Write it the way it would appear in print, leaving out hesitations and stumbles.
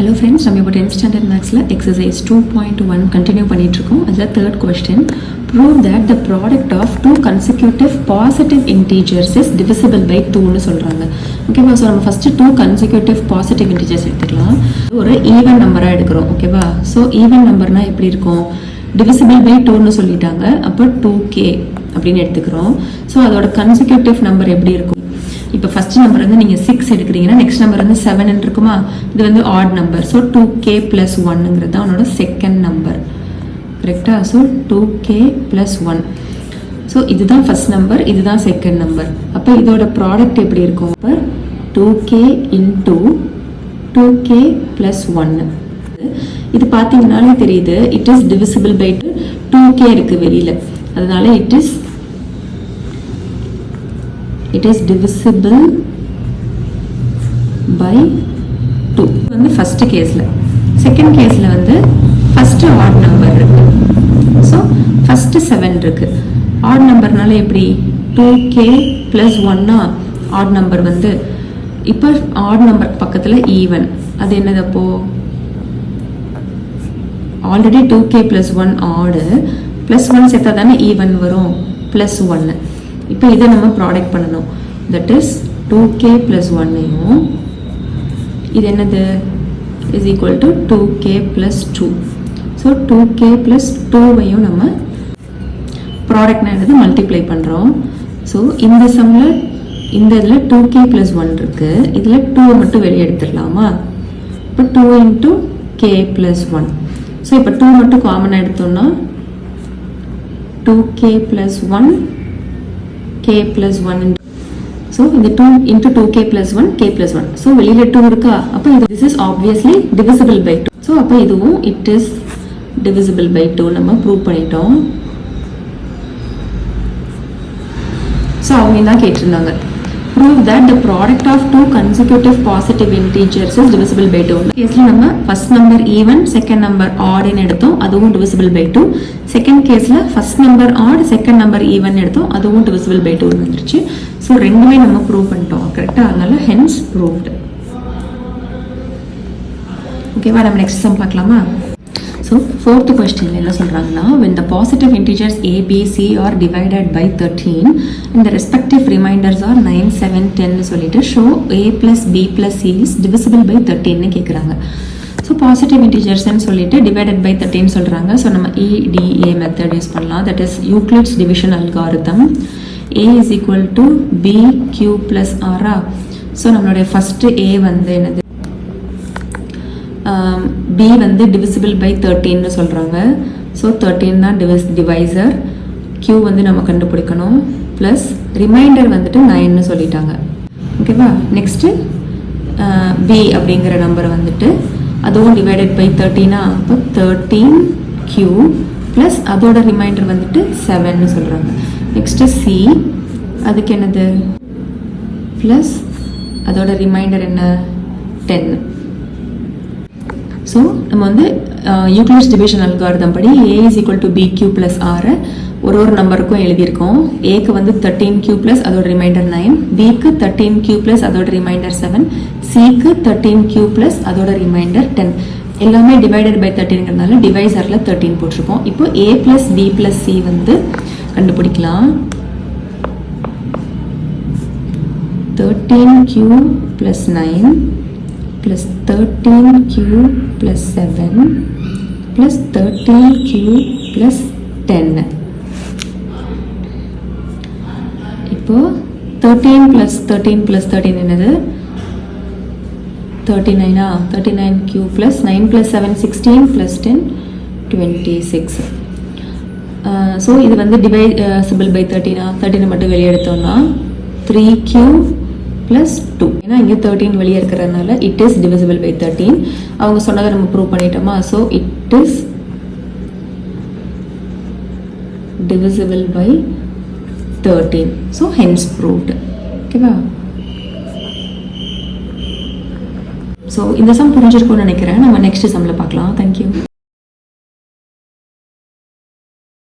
Hello friends, நம்ம இப்போ 10th standard mathsல exercise 2.1 continue பண்ணிட்டு இருக்கோம். அதுல third question, prove that the product of two consecutive positive integers is divisible by 2 னு சொல்றாங்க. ஓகேவா? சோ நம்ம first two consecutive positive integers எடுத்துக்கலாம். ஒரு even நம்பரா எடுக்கிறோம். ஓகேவா? சோ even நம்பர்னா எப்படி இருக்கும்? divisible by 2 னு சொல்லிட்டாங்க. அப்ப 2k அப்படினு எடுத்துக்கிறோம். சோ அதோட consecutive நம்பர் எப்படி இருக்கும்? இப்போ ஃபர்ஸ்ட் நம்பர் வந்து நீங்கள் 6 எடுக்கிறீங்கன்னா நெக்ஸ்ட் நம்பர் வந்து 7 இருக்குமா, இது வந்து ஆட் நம்பர். ஸோ 2k + 1ங்கிறது தான் அவனோட செகண்ட் நம்பர். கரெக்டா? So 2k + 1. ஸோ இதுதான் ஃபர்ஸ்ட் நம்பர், இதுதான் செகண்ட் நம்பர். அப்போ இதோட ப்ராடக்ட் எப்படி இருக்கும்? இப்போ 2k × 2k + 1. இது பார்த்தீங்கன்னாலே தெரியுது, it is divisible by 2k இருக்கு வெளியில், அதனால இட் இஸ் divisible by 2 வந்து ஃபர்ஸ்ட் கேஸ்ல. செகண்ட் கேஸ்ல வந்து ஃபர்ஸ்ட் ஆட் நம்பர் இருக்கு. ஸோ ஃபர்ஸ்ட் 7 இருக்கு. ஆட் நம்பர்னால எப்படி 2k + 1 ஆட் நம்பர் வந்து, இப்போ ஆட் நம்பர் பக்கத்துல ஈவன், அது என்னது? அப்போ ஆல்ரெடி 2k + 1 ஆடு +1 சேர்த்தா தானே ஈவன் வரும், +1. இப்போ இதை நம்ம ப்ராடக்ட் பண்ணணும். தட் இஸ் 2k + 1ஐயும் இது என்னது is equal to 2k + 2. So 2k + 2ஐயும் நம்ம ப்ராடக்ட்னா என்னது மல்டிப்ளை பண்ணுறோம். ஸோ இந்த சம்மில் இந்த இதில் 2k + 1 இருக்கு, இதில் 2 மட்டும் வெளியே எடுத்துடலாமா? இப்போ 2 × k + 1. ஸோ இப்போ 2 மட்டும் காமனாக எடுத்தோம்னா 2k + 1 k + 1. So இந்த 2 × 2k + 1 k + 1. So வெளியில 2 இருக்கா, அப்போ இது this is obviously divisible by 2. So அப்போ இதுவும் it is divisible by 2 நம்ம ப்ரூவ் பண்ணிட்டோம். So அவங்க தான் கேட்டிருந்தாங்க, prove that the product of two consecutive positive integers is divisible by 2. கேஸ்ல நம்ம first number even second number ஆட்னு எடுத்தோம், அதுவும் divisible by 2. செகண்ட் கேஸ்ல first number odd second number even எடுத்தோம், அதுவும் divisible by 2 வந்துருச்சு. ஸோ ரெண்டுமே நம்ம ப்ரூவ் பண்ணிட்டோம். கரெக்டா? அதனால hence proved. ஓகேவா? நம்ம நெக்ஸ்ட் சம் பார்க்கலாமா? ஸோ ஃபோர்த் கொஸ்டின்ல என்ன சொல்றாங்கன்னா, when the positive integers a, b, c are divided by 13 and the respective remainders are 9, 7, 10 சொல்லிட்டு show a + b + c is divisible by 13 கேட்குறாங்க. ஸோ பாசிட்டிவ் இன்டிஜர்ஸ்ன்னு சொல்லிட்டு டிவைடட் பை 13 சொல்றாங்க. ஸோ நம்ம EDA method use பண்ணலாம். That is Euclid's division algorithm. a = bq + r. So நம்மளுடைய first a வந்து என்னது, b வந்து divisible by 13 சொல்றாங்க. ஸோ 13 தான் டிவைசர். q வந்து நம்ம கண்டுபிடிக்கணும், ப்ளஸ் ரிமைண்டர் வந்துட்டு 9 சொல்லிட்டாங்க. ஓகேவா? நெக்ஸ்ட் b அப்படிங்கிற நம்பர் வந்துட்டு அதுவும் டிவைடட் பை 13. அப்போ 13q ப்ளஸ் அதோட ரிமைண்டர் வந்துட்டு 7 சொல்றாங்க. நெக்ஸ்ட் c, அதுக்கு என்னது ப்ளஸ் அதோட ரிமைண்டர் என்ன 10. ஸோ நம்ம வந்து யூக்ளிட்ஸ் டிவிஷன் அல்காரிதம் படி a = bq + r ஒரு நம்பருக்கும் எழுதியிருக்கோம். ஏக்கு வந்து 13q + அதோட ரிமைண்டர் 9, பிக்கு 13q + அதோட ரிமைண்டர் 7, சிக்கு 13q + அதோட ரிமைண்டர் 10. எல்லாமே டிவைடட் பை 13ங்கிறதுனால டிவைசர்ல 13 போட்டிருக்கோம். இப்போ a + b + c வந்து கண்டுபிடிக்கலாம். 13q + 9 plus 13q plus 7 plus 13q plus 10. இப்போ 13 plus 13 plus 13 என்னது 39. 39q plus 9 plus 7 16 plus 10 26. So இது வந்து divisible by 13. 13 மட்டும் வெளியே எடுத்தோம்னா 3q + 2. ஏன்னா இங்கே 13 வெளியே இருக்கிறதுனால இட் இஸ் divisible by 13. அவங்க சொன்னதை நம்ம ப்ரூவ் பண்ணிட்டோமா? So it is divisible by 13. So hence proved. ஓகேவா? ஸோ இந்த சம் புரிஞ்சிருக்கும்னு நினைக்கிறேன். நம்ம நெக்ஸ்ட் சம்மில் பார்க்கலாம். தேங்க்யூ.